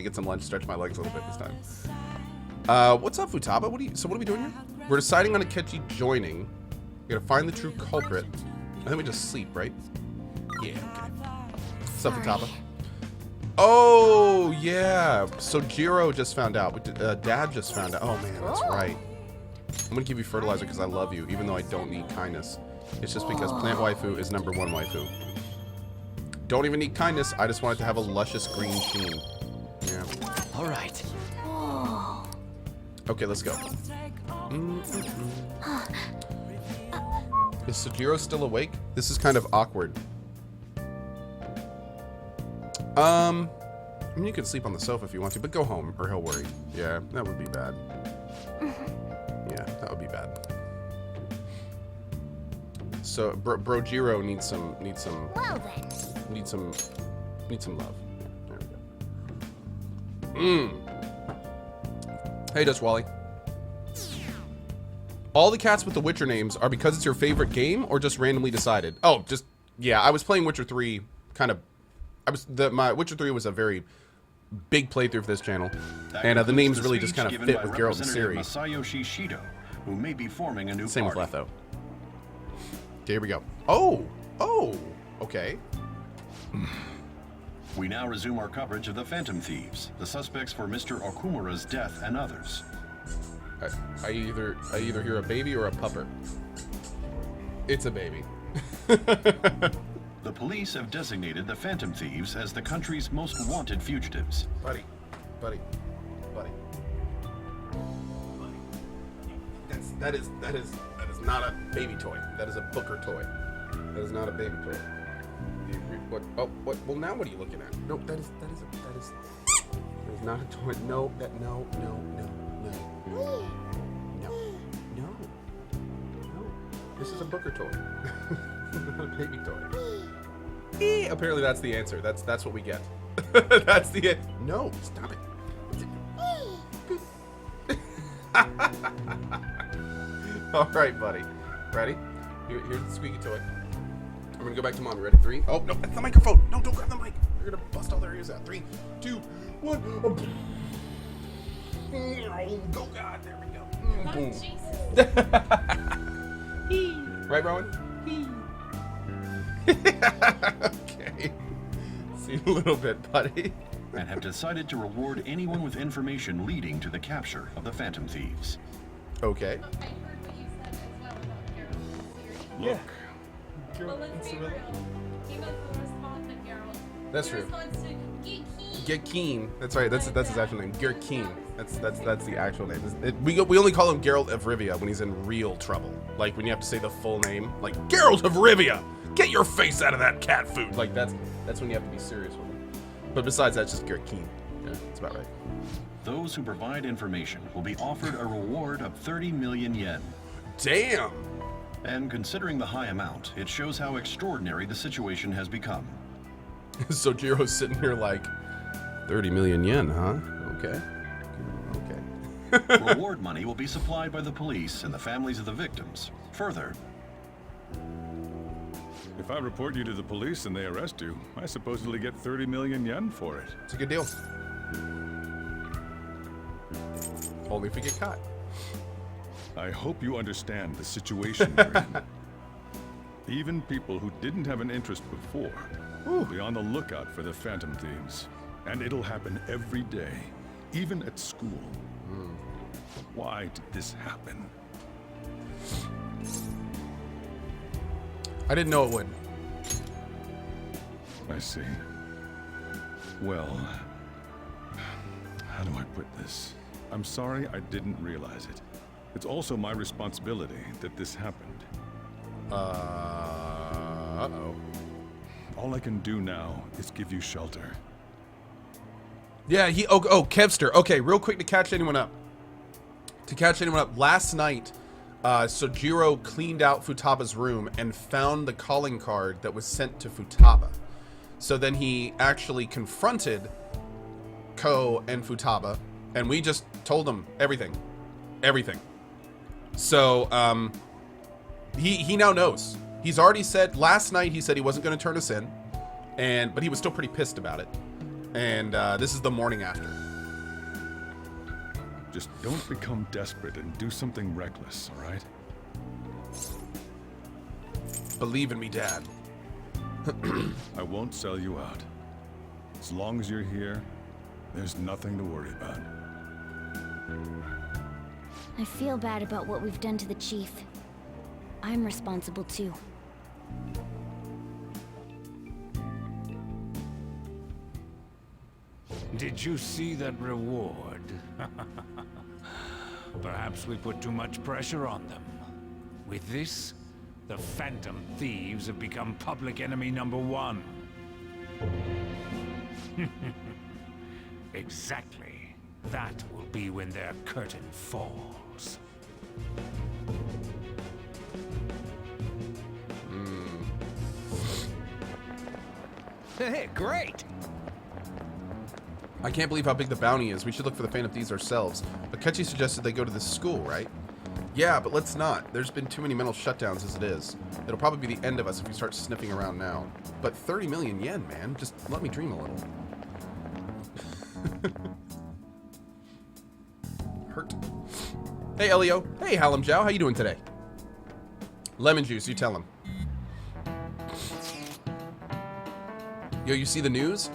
to get some lunch, stretch my legs a little bit this time. What's up, Futaba? What are we doing here? We're deciding on Akechi joining. We gotta find the true culprit. And then we just sleep, right? Yeah, okay. What's up, Futaba? Oh, yeah. So Jiro just found out. Dad just found out. Oh, man, that's right. I'm gonna give you fertilizer because I love you, even though I don't need kindness. It's just because plant waifu is #1 waifu. Don't even need kindness. I just want it to have a luscious green sheen. Yeah. All right. Okay, let's go. Is Sojiro still awake? This is kind of awkward. I mean, you can sleep on the sofa if you want to, but go home or he'll worry. Yeah, that would be bad. Yeah, that would be bad. So, bro Jiro needs some Well then. Need some love. Yeah, there we go. Hey, Dutch Wally. All the cats with the Witcher names are because it's your favorite game or just randomly decided? Oh, just, yeah, I was playing Witcher 3 kind of, my Witcher 3 was a very big playthrough for this channel. And the names really just kind of fit with Geralt and Ciri. Masayoshi Shido, who may be forming a new Same party. with Letho. Okay, here we go. Oh, okay. We now resume our coverage of the Phantom Thieves, the suspects for Mr. Okumura's death and others. I either hear a baby or a pupper. It's a baby. The police have designated the Phantom Thieves as the country's most wanted fugitives. Buddy. That is not a baby toy. That is a Booker toy. That is not a baby toy. What? Oh, what? Well, now what are you looking at? No, that is not a toy. No. This is a Booker toy. Not a baby toy. Apparently that's the answer. That's what we get. That's the answer. No, stop it. All right, buddy. Ready? Here's the squeaky toy. I'm gonna go back to mom. You ready? 3. Oh no, that's the microphone. No, don't grab the mic. You're gonna bust all their ears out. 3, 2, 1. Go, God. There we go. Boom. Right, Rowan? Okay. See you in a little bit, buddy. And have decided to reward anyone with information leading to the capture of the Phantom Thieves. Okay. I heard what you said as well about Geralt. Yeah. Well, let's be real. He was the response to Geralt. That's The true. response to Get Keen. Get Keen. That's right. That's his actual name. Gert Keen. That's the actual name. We only call him Geralt of Rivia when he's in real trouble. Like when you have to say the full name. Like Geralt of Rivia. Get your face out of that cat food. Like that's when you have to be serious with him. But besides that, just Gert Keen. Yeah, that's about right. Those who provide information will be offered a reward of 30 million yen. Damn. And considering the high amount, it shows how extraordinary the situation has become. So Jiro's sitting here like 30 million yen, huh? Okay. Reward money will be supplied by the police and the families of the victims. Further, if I report you to the police and they arrest you, I supposedly get 30 million yen for it. It's a good deal. Only if we get caught. I hope you understand the situation you're in. Even people who didn't have an interest before will be on the lookout for the Phantom Thieves. And it'll happen every day, even at school. Why did this happen? I didn't know it would. I see. Well, how do I put this? I'm sorry I didn't realize it. It's also my responsibility that this happened. Uh-oh. All I can do now is give you shelter. Yeah, Kevster. Okay, real quick to catch anyone up. Last night, Sojiro cleaned out Futaba's room and found the calling card that was sent to Futaba. So then he actually confronted Ko and Futaba, and we just told them everything. So, he now knows. He's already said, last night he said he wasn't going to turn us in, but he was still pretty pissed about it. And this is the morning after. Just don't become desperate and do something reckless, all right? Believe in me, Dad. I won't sell you out. As long as you're here, there's nothing to worry about. I feel bad about what we've done to the chief. I'm responsible too. Did you see that reward? Perhaps we put too much pressure on them. With this, the Phantom Thieves have become public enemy #1. Exactly. That will be when their curtain falls. Hey, great! I can't believe how big the bounty is. We should look for the Phantom Thieves ourselves. But Ketchy suggested they go to this school, right? Yeah, but let's not. There's been too many mental shutdowns as it is. It'll probably be the end of us if we start sniffing around now. But 30 million yen, man. Just let me dream a little. Hurt. Hey, Elio. Hey, Hallam Jow. How you doing today? Lemon juice, you tell him. Yo, you see the news?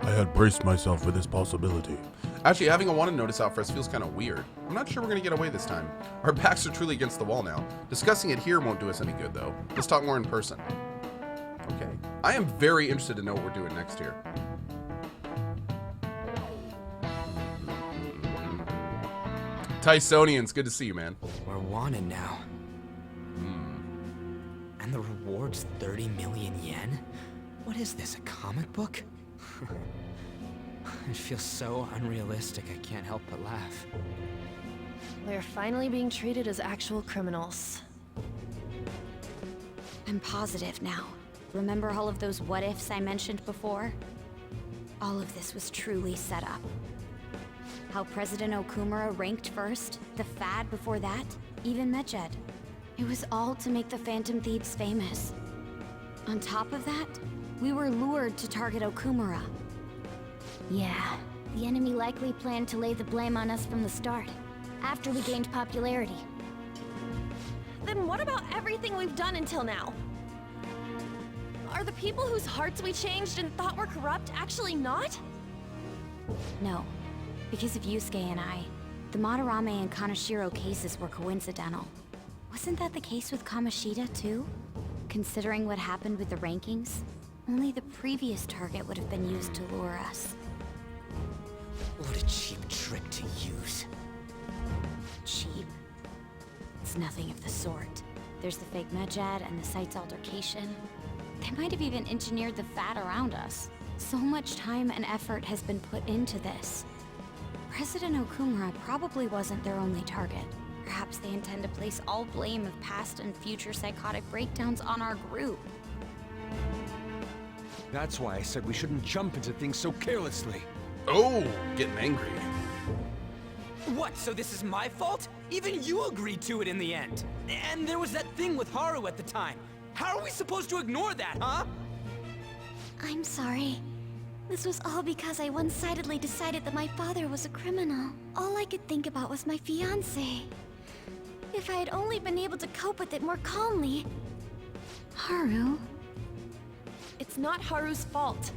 I had braced myself for this possibility. Actually, having a wanted notice out for us feels kind of weird. I'm not sure we're going to get away this time. Our backs are truly against the wall now. Discussing it here won't do us any good, though. Let's talk more in person. Okay. I am very interested to know what we're doing next here. Tysonians, good to see you, man. We're wanted now. And the reward's 30 million yen? What is this, a comic book? It feels so unrealistic, I can't help but laugh. We're finally being treated as actual criminals. I'm positive now. Remember all of those what-ifs I mentioned before? All of this was truly set up. How President Okumura ranked first, the Fad before that, even Medjed. It was all to make the Phantom Thieves famous. On top of that, we were lured to target Okumura. Yeah, the enemy likely planned to lay the blame on us from the start, after we gained popularity. Then what about everything we've done until now? Are the people whose hearts we changed and thought were corrupt actually not? No, because of Yusuke and I, the Madarame and Kaneshiro cases were coincidental. Wasn't that the case with Kamoshida too? Considering what happened with the rankings, only the previous target would have been used to lure us. What a cheap trick to use. Cheap? It's nothing of the sort. There's the fake Medjed and the site's altercation. They might have even engineered the Fat around us. So much time and effort has been put into this. President Okumura probably wasn't their only target. Perhaps they intend to place all blame of past and future psychotic breakdowns on our group. That's why I said we shouldn't jump into things so carelessly. Oh, getting angry. What, so this is my fault? Even you agreed to it in the end. And there was that thing with Haru at the time. How are we supposed to ignore that, huh? I'm sorry. This was all because I one-sidedly decided that my father was a criminal. All I could think about was my fiancé. If I had only been able to cope with it more calmly. Haru? It's not Haru's fault.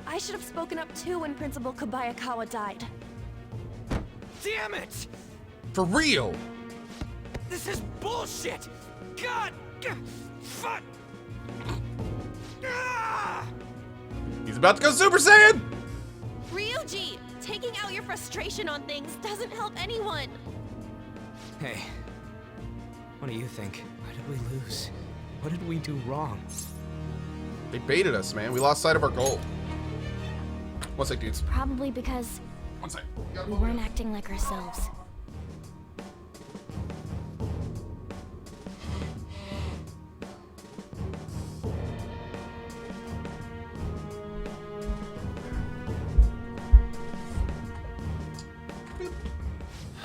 I should have spoken up too when Principal Kobayakawa died. Damn it! For real! This is bullshit! God! Fuck! Ah! He's about to go Super Saiyan! Ryuji! Taking out your frustration on things doesn't help anyone! Hey, what do you think? Why did we lose? What did we do wrong? They baited us, man. We lost sight of our goal. One sec, dudes. Probably because One sec. we weren't acting like ourselves.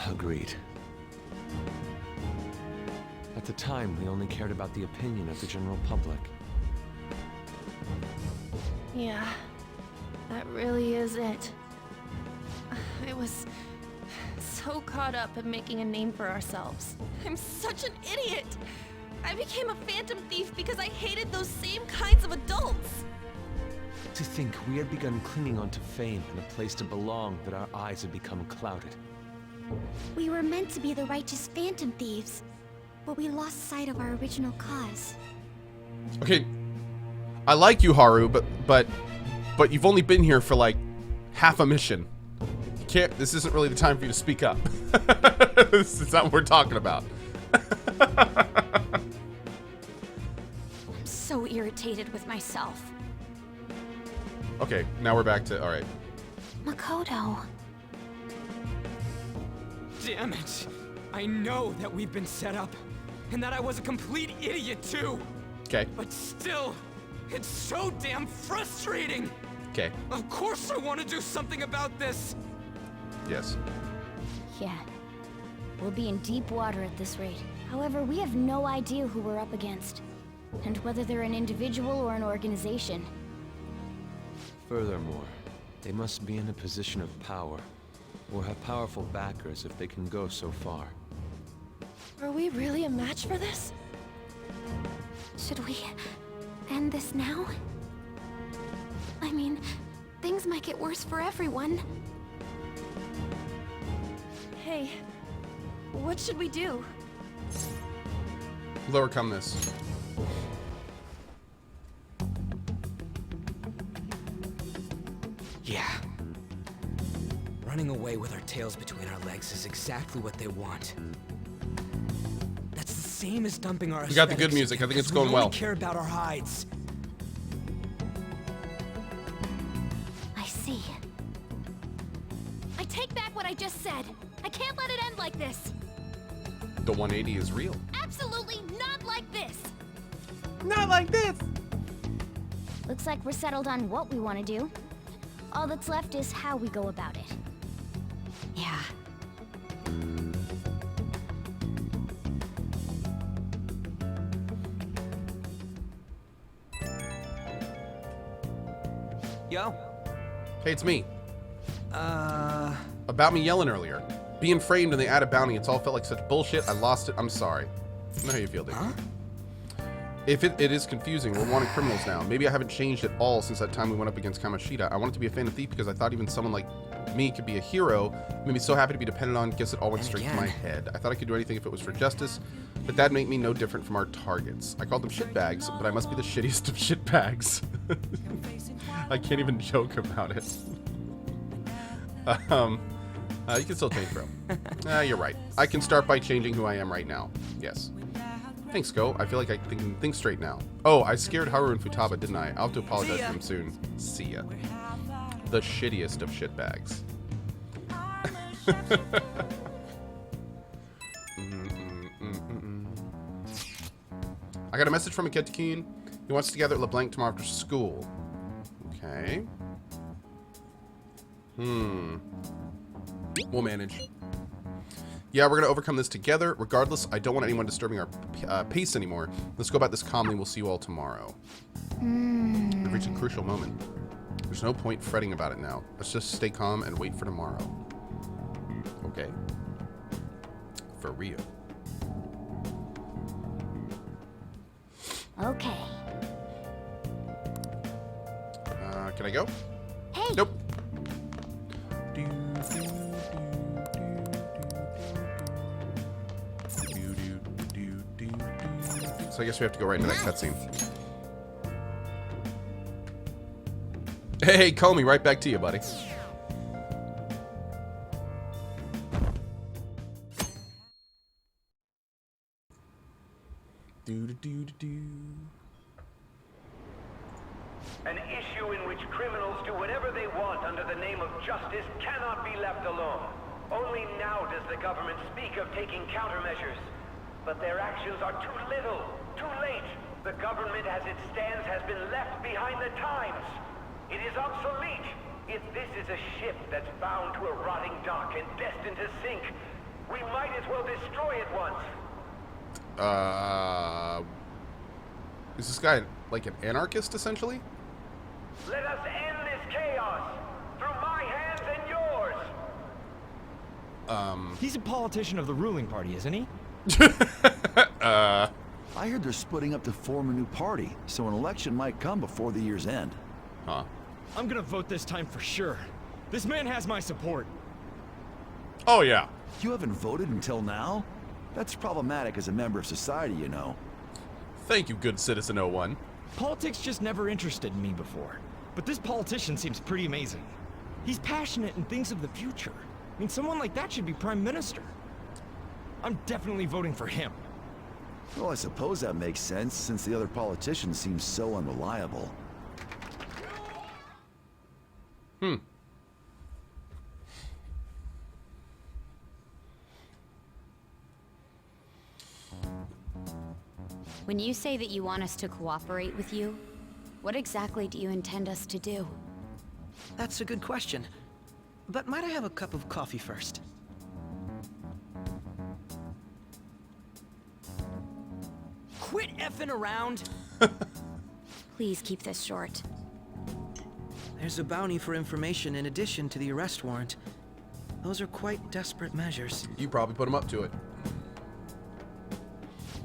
Agreed. At the time, we only cared about the opinion of the general public. Yeah. That really is it. I was so caught up in making a name for ourselves. I'm such an idiot! I became a phantom thief because I hated those same kinds of adults! To think we had begun clinging onto fame and a place to belong that our eyes had become clouded. We were meant to be the righteous phantom thieves, but we lost sight of our original cause. Okay, I like you, Haru, but you've only been here for like half a mission. You can't. This isn't really the time for you to speak up. This is not what we're talking about. I'm so irritated with myself. Okay, now we're back to all right. Makoto. Damn it! I know that we've been set up, and that I was a complete idiot too. Okay. But still, it's so damn frustrating! Okay. Of course I want to do something about this! Yes. Yeah. We'll be in deep water at this rate. However, we have no idea who we're up against, and whether they're an individual or an organization. Furthermore, they must be in a position of power, or have powerful backers if they can go so far. Are we really a match for this? Should we end this now? I mean, things might get worse for everyone. Hey, what should we do? Overcome this. Yeah. Running away with our tails between our legs is exactly what they want. That's the same as dumping our We got the good aesthetics, music. I think it's because going we well. only care about our hides. I see. I take back what I just said. I can't let it end like this. The 180 is real. Absolutely not like this. Not like this. Looks like we're settled on what we want to do. All that's left is how we go about it. Yeah. Yo. Hey, it's me. About me yelling earlier. Being framed and they add a bounty. It's all felt like such bullshit. I lost it. I'm sorry. I know how you feel, dude. Huh? If it is confusing, we're wanted criminals now. Maybe I haven't changed at all since that time we went up against Kamoshida. I wanted to be a phantom thief because I thought even someone like me could be a hero. Made me so happy to be dependent on. Guess it all went straight to my head. I thought I could do anything if it was for justice, but that made me no different from our targets. I called them shitbags, but I must be the shittiest of shitbags. I can't even joke about it. You can still change, bro. You're right. I can start by changing who I am right now. Yes. Thanks, Go. I feel like I can think straight now. Oh, I scared Haru and Futaba, didn't I? I'll have to apologize to them soon. See ya. The shittiest of shitbags. I got a message from Iketakun. He wants to gather at LeBlanc tomorrow after school. Okay. We'll manage. Yeah, we're going to overcome this together. Regardless, I don't want anyone disturbing our pace anymore. Let's go about this calmly. We'll see you all tomorrow. We've reached a crucial moment. There's no point fretting about it now. Let's just stay calm and wait for tomorrow. Okay. For real. Okay. Can I go? Hey! Nope. So I guess we have to go right into that cutscene. Hey, Comey, right back to you, buddy. An issue in which criminals do whatever they want under the name of justice cannot be left alone. Only now does the government speak of taking countermeasures. But their actions are too little, too late. The government as it stands has been left behind the times. It is obsolete. If this is a ship that's bound to a rotting dock and destined to sink, we might as well destroy it once. Is this guy like an anarchist, essentially? Let us end this chaos. He's a politician of the ruling party, isn't he? I heard they're splitting up to form a new party, so an election might come before the year's end. Huh. I'm gonna vote this time for sure. This man has my support. Oh, yeah. You haven't voted until now? That's problematic as a member of society, you know. Thank you, good citizen 01. Politics just never interested me before. But this politician seems pretty amazing. He's passionate and thinks of the future. I mean, someone like that should be prime minister. I'm definitely voting for him. Well, I suppose that makes sense, since the other politicians seem so unreliable. When you say that you want us to cooperate with you, what exactly do you intend us to do? That's a good question. But might I have a cup of coffee first? Quit effing around! Please keep this short. There's a bounty for information in addition to the arrest warrant. Those are quite desperate measures. You probably put him up to it.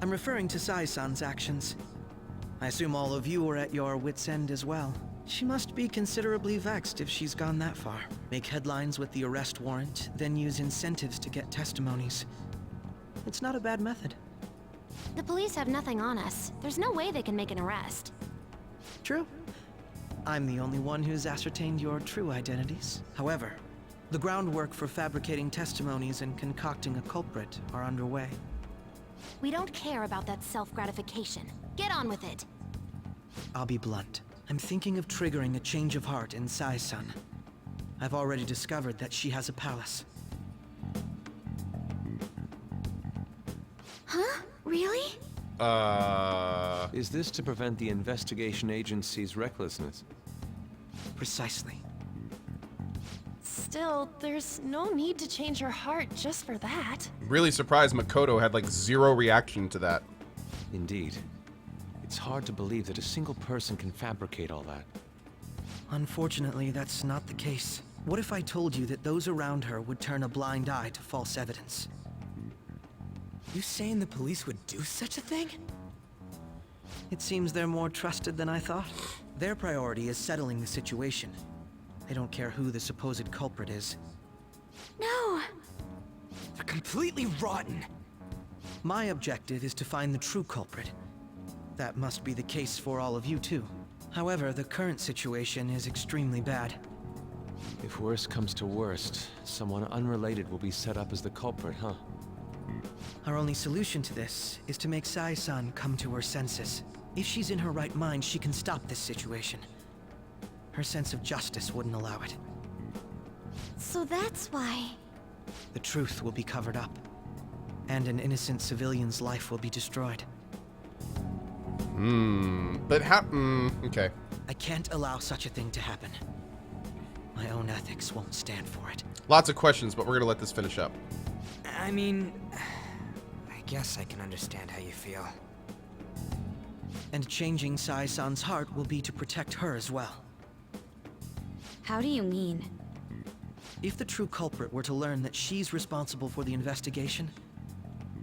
I'm referring to Sai-san's actions. I assume all of you are at your wits' end as well. She must be considerably vexed if she's gone that far. Make headlines with the arrest warrant, then use incentives to get testimonies. It's not a bad method. The police have nothing on us. There's no way they can make an arrest. True. I'm the only one who's ascertained your true identities. However, the groundwork for fabricating testimonies and concocting a culprit are underway. We don't care about that self-gratification. Get on with it. I'll be blunt. I'm thinking of triggering a change of heart in Sai-san. I've already discovered that she has a palace. Huh? Really? Is this to prevent the investigation agency's recklessness? Precisely. Still, there's no need to change her heart just for that. Really surprised Makoto had like zero reaction to that. Indeed. It's hard to believe that a single person can fabricate all that. Unfortunately, that's not the case. What if I told you that those around her would turn a blind eye to false evidence? You saying the police would do such a thing? It seems they're more trusted than I thought. Their priority is settling the situation. They don't care who the supposed culprit is. No! They're completely rotten! My objective is to find the true culprit. That must be the case for all of you too. However, the current situation is extremely bad. If worst comes to worst, someone unrelated will be set up as the culprit, huh? Our only solution to this is to make Sai-san come to her senses. If she's in her right mind, she can stop this situation. Her sense of justice wouldn't allow it. So that's why... The truth will be covered up, and an innocent civilian's life will be destroyed. But how... okay. I can't allow such a thing to happen. My own ethics won't stand for it. Lots of questions, but we're gonna let this finish up. I mean... I guess I can understand how you feel. And changing Sai-san's heart will be to protect her as well. How do you mean? If the true culprit were to learn that she's responsible for the investigation,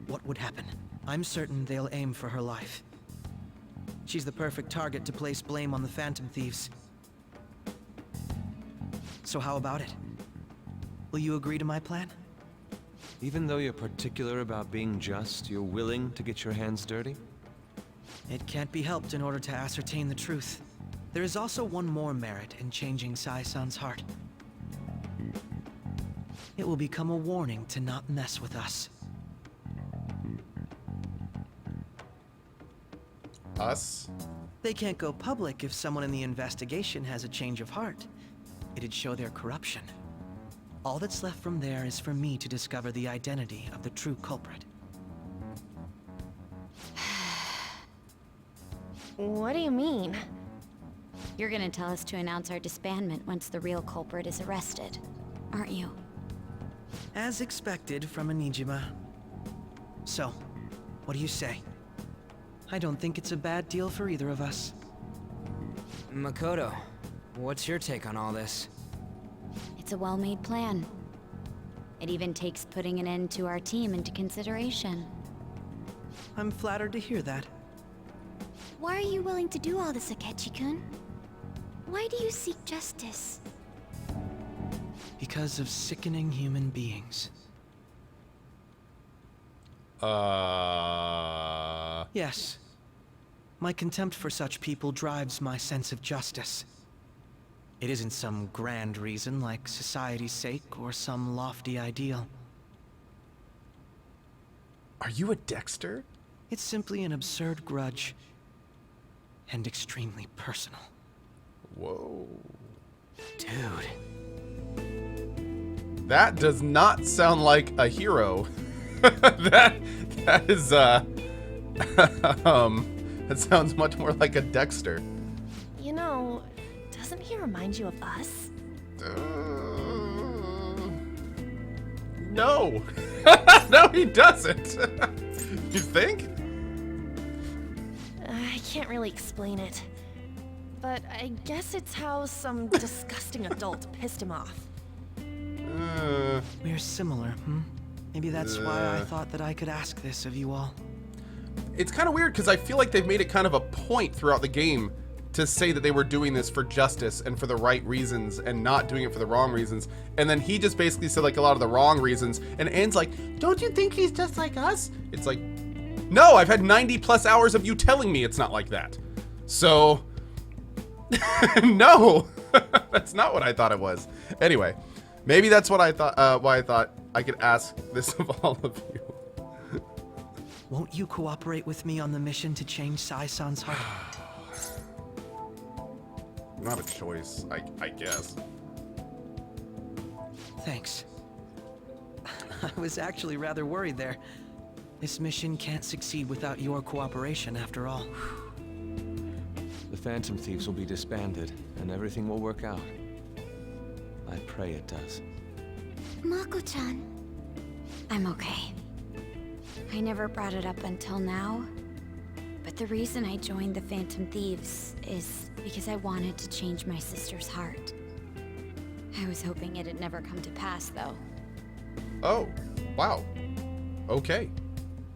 what would happen? I'm certain they'll aim for her life. She's the perfect target to place blame on the Phantom Thieves. So how about it? Will you agree to my plan? Even though you're particular about being just, you're willing to get your hands dirty? It can't be helped in order to ascertain the truth. There is also one more merit in changing Sai-san's heart. It will become a warning to not mess with us. Us? They can't go public if someone in the investigation has a change of heart. It'd show their corruption. All that's left from there is for me to discover the identity of the true culprit. What do you mean? You're gonna tell us to announce our disbandment once the real culprit is arrested, aren't you? As expected from a Nijima. So, what do you say? I don't think it's a bad deal for either of us. Makoto, what's your take on all this? It's a well-made plan. It even takes putting an end to our team into consideration. I'm flattered to hear that. Why are you willing to do all this, Akechi-kun? Why do you seek justice? Because of sickening human beings. Yes. My contempt for such people drives my sense of justice. It isn't some grand reason like society's sake or some lofty ideal. Are you a Dexter? It's simply an absurd grudge. And extremely personal. Whoa. Dude. That does not sound like a hero. that is that sounds much more like a Dexter. You know, doesn't he remind you of us? No. No, he doesn't. You think? I can't really explain it. But I guess it's how some disgusting adult pissed him off. We're similar, hmm? Maybe that's why I thought that I could ask this of you all. It's kind of weird because I feel like they've made it kind of a point throughout the game to say that they were doing this for justice and for the right reasons and not doing it for the wrong reasons. And then he just basically said like a lot of the wrong reasons. And Anne's like, don't you think he's just like us? It's like, no, I've had 90+ hours of you telling me it's not like that. So, no, that's not what I thought it was. Anyway, maybe that's what I thought, why I thought I could ask this of all of you. Won't you cooperate with me on the mission to change Sai-san's heart? Not a choice, I guess. Thanks. I was actually rather worried there. This mission can't succeed without your cooperation, after all. The Phantom Thieves will be disbanded, and everything will work out. I pray it does. Mako-chan. I'm okay. I never brought it up until now, but the reason I joined the Phantom Thieves is because I wanted to change my sister's heart. I was hoping it'd never come to pass, though. Oh, wow. Okay.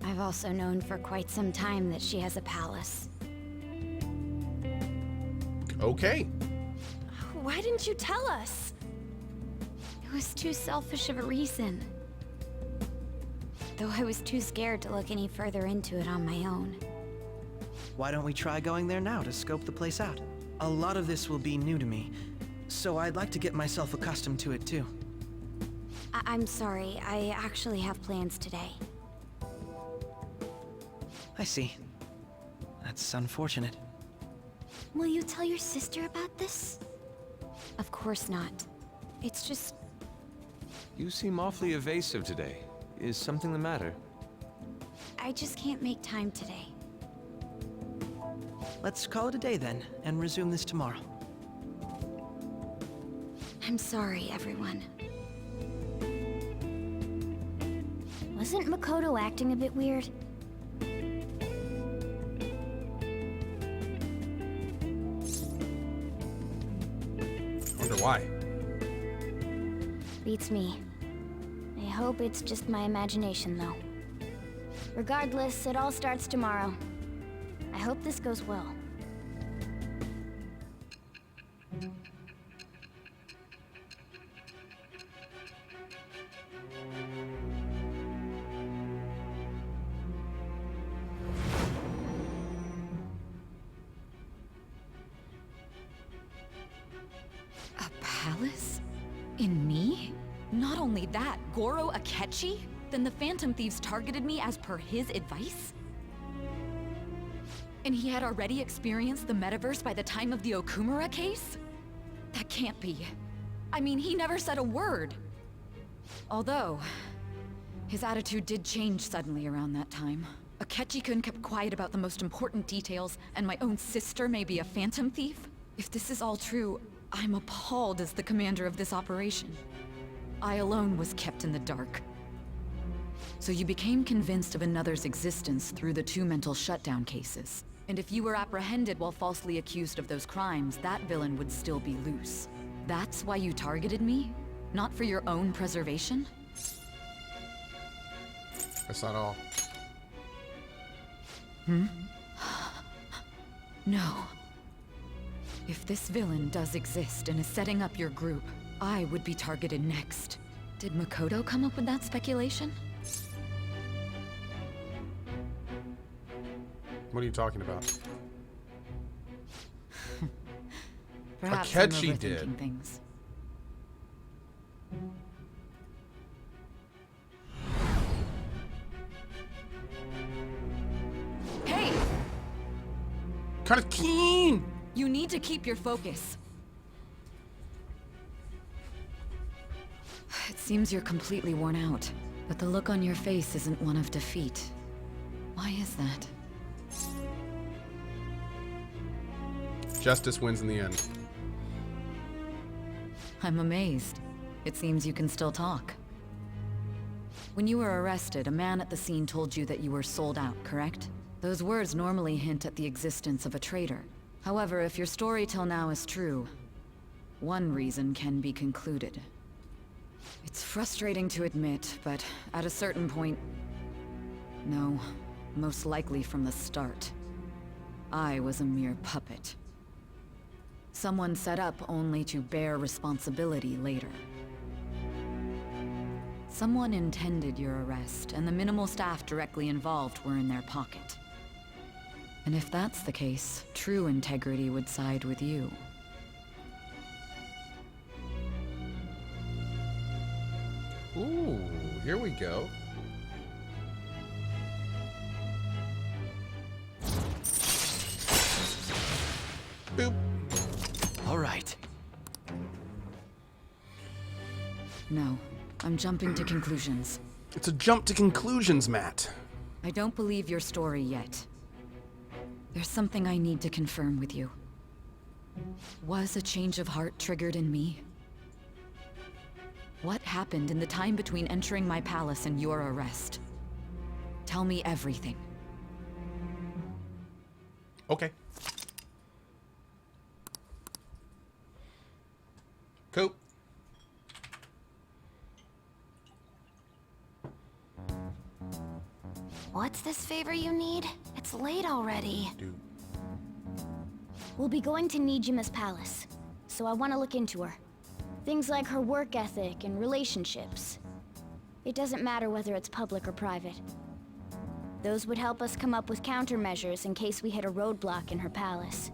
I've also known for quite some time that she has a palace. Okay. Why didn't you tell us? It was too selfish of a reason. Though I was too scared to look any further into it on my own. Why don't we try going there now to scope the place out? A lot of this will be new to me, so I'd like to get myself accustomed to it too. I'm sorry, I actually have plans today. I see. That's unfortunate. Will you tell your sister about this? Of course not. It's just... You seem awfully evasive today. Is something the matter? I just can't make time today. Let's call it a day then, and resume this tomorrow. I'm sorry, everyone. Wasn't Makoto acting a bit weird? I wonder why. Beats me. I hope it's just my imagination, though. Regardless, it all starts tomorrow. I hope this goes well. A palace? In me? Not only that, Goro Akechi? Then the Phantom Thieves targeted me as per his advice? And he had already experienced the metaverse by the time of the Okumura case? That can't be. I mean, he never said a word. Although, his attitude did change suddenly around that time. Akechi-kun kept quiet about the most important details, and my own sister may be a Phantom Thief? If this is all true, I'm appalled as the commander of this operation. I alone was kept in the dark. So you became convinced of another's existence through the 2 mental shutdown cases. And if you were apprehended while falsely accused of those crimes, that villain would still be loose. That's why you targeted me? Not for your own preservation? That's not all. Hmm? No. If this villain does exist and is setting up your group, I would be targeted next. Did Makoto come up with that speculation? What are you talking about? Perhaps I'm Akechi overthinking did. things. Hey! Kind of keen! You need to keep your focus. It seems you're completely worn out, but the look on your face isn't one of defeat. Why is that? Justice wins in the end. I'm amazed. It seems you can still talk. When you were arrested, a man at the scene told you that you were sold out, correct? Those words normally hint at the existence of a traitor. However, if your story till now is true, one reason can be concluded. It's frustrating to admit, but at a certain point... No, most likely from the start. I was a mere puppet. Someone set up only to bear responsibility later. Someone intended your arrest, and the minimal staff directly involved were in their pocket. And if that's the case, true integrity would side with you. Ooh, here we go. Boop. All right. No, I'm jumping to conclusions. It's a jump to conclusions, Matt. I don't believe your story yet. There's something I need to confirm with you. Was a change of heart triggered in me? What happened in the time between entering my palace and your arrest? Tell me everything. Okay. Cool. What's this favor you need? It's late already. Dude. We'll be going to Nijima's palace, so I want to look into her. Things like her work ethic and relationships. It doesn't matter whether it's public or private. Those would help us come up with countermeasures in case we hit a roadblock in her palace.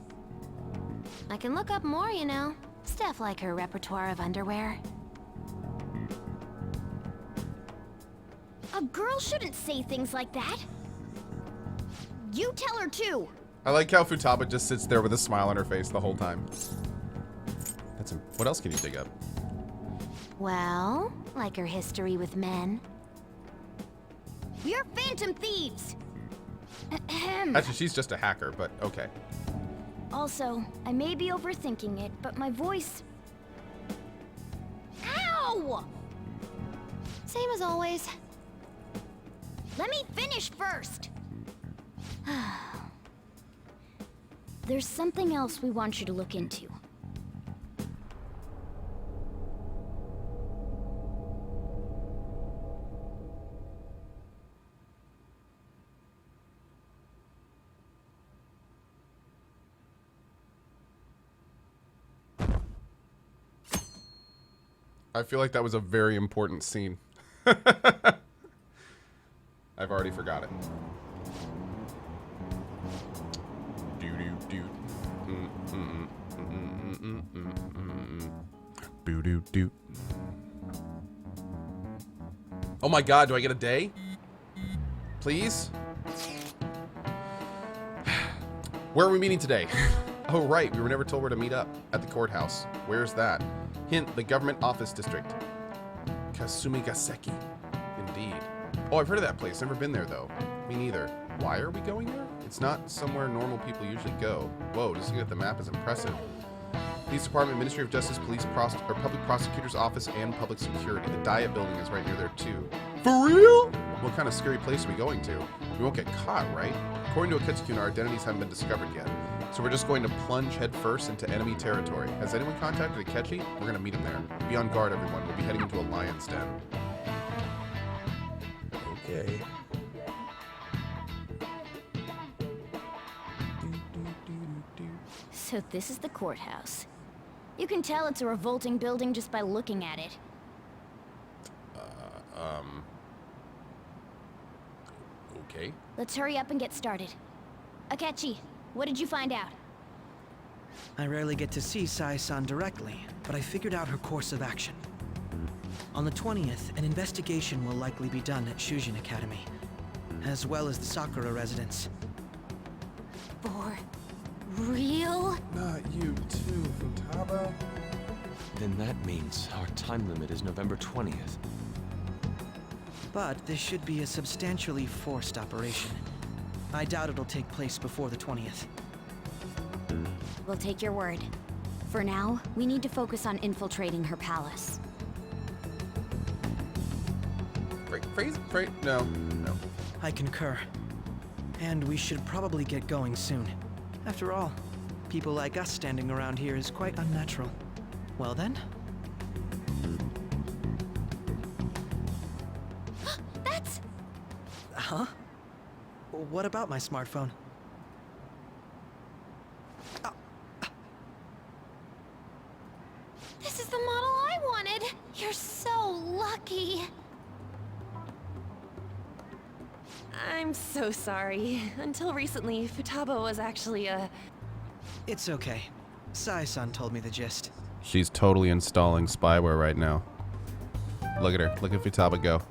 I can look up more, you know. Stuff like her repertoire of underwear. A girl shouldn't say things like that. You tell her too. I like how Futaba just sits there with a smile on her face the whole time. That's what else can you dig up? Well, like her history with men. We're phantom thieves. Actually, she's just a hacker, but okay. Also, I may be overthinking it, but my voice... Ow! Same as always. Let me finish first. There's something else we want you to look into. I feel like that was a very important scene. I've already forgot it. Boo-doo-doo. Oh my god, do I get a day? Please? Where are we meeting today? Oh right, we were never told where to meet up. At the courthouse. Where's that? Hint, the government office district. Kasumigaseki. Indeed. Oh, I've heard of that place. Never been there though. Me neither. Why are we going there? It's not somewhere normal people usually go. Whoa, just looking at the map is impressive. Police Department, Ministry of Justice, Public Prosecutor's Office, and Public Security. The Diet Building is right near there too. For real? What kind of scary place are we going to? We won't get caught, right? According to Akatsuki, our identities haven't been discovered yet. So we're just going to plunge headfirst into enemy territory. Has anyone contacted Akechi? We're going to meet him there. Be on guard, everyone. We'll be heading into a lion's den. Okay. So this is the courthouse. You can tell it's a revolting building just by looking at it. Okay. Let's hurry up and get started. Akechi, what did you find out? I rarely get to see Sai-san directly, but I figured out her course of action. On the 20th, an investigation will likely be done at Shujin Academy, as well as the Sakura residence. For real? Not you too, Futaba. Then that means our time limit is November 20th. But this should be a substantially forced operation. I doubt it'll take place before the 20th. We'll take your word. For now, we need to focus on infiltrating her palace. No. I concur. And we should probably get going soon. After all, people like us standing around here is quite unnatural. Well then? That's... Huh? What about my smartphone? This is the model I wanted! You're so lucky! I'm so sorry. Until recently, Futaba was actually a... It's okay. Sai-san told me the gist. She's totally installing spyware right now. Look at her. Look at Futaba go.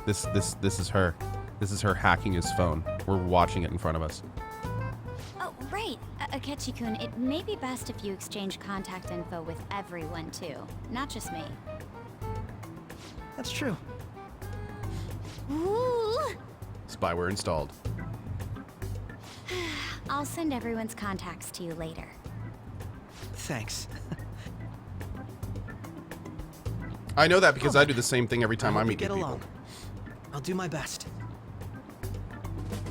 This is her. This is her hacking his phone. We're watching it in front of us. Oh, right. Akechi-kun, it may be best if you exchange contact info with everyone, too. Not just me. That's true. Ooh! Spyware installed. I'll send everyone's contacts to you later. Thanks. I know that because I do the same thing every time I meet new people. Along. I'll do my best.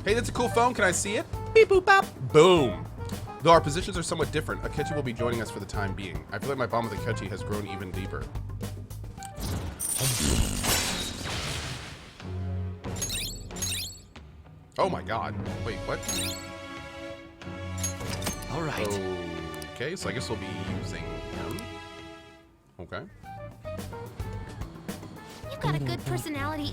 Hey, that's a cool phone. Can I see it? Beep boop bop. Boom. Though our positions are somewhat different, Akechi will be joining us for the time being. I feel like my bond with Akechi has grown even deeper. Oh my god. Wait, what? All right. Okay, so I guess we'll be using him. Okay. You've got a good personality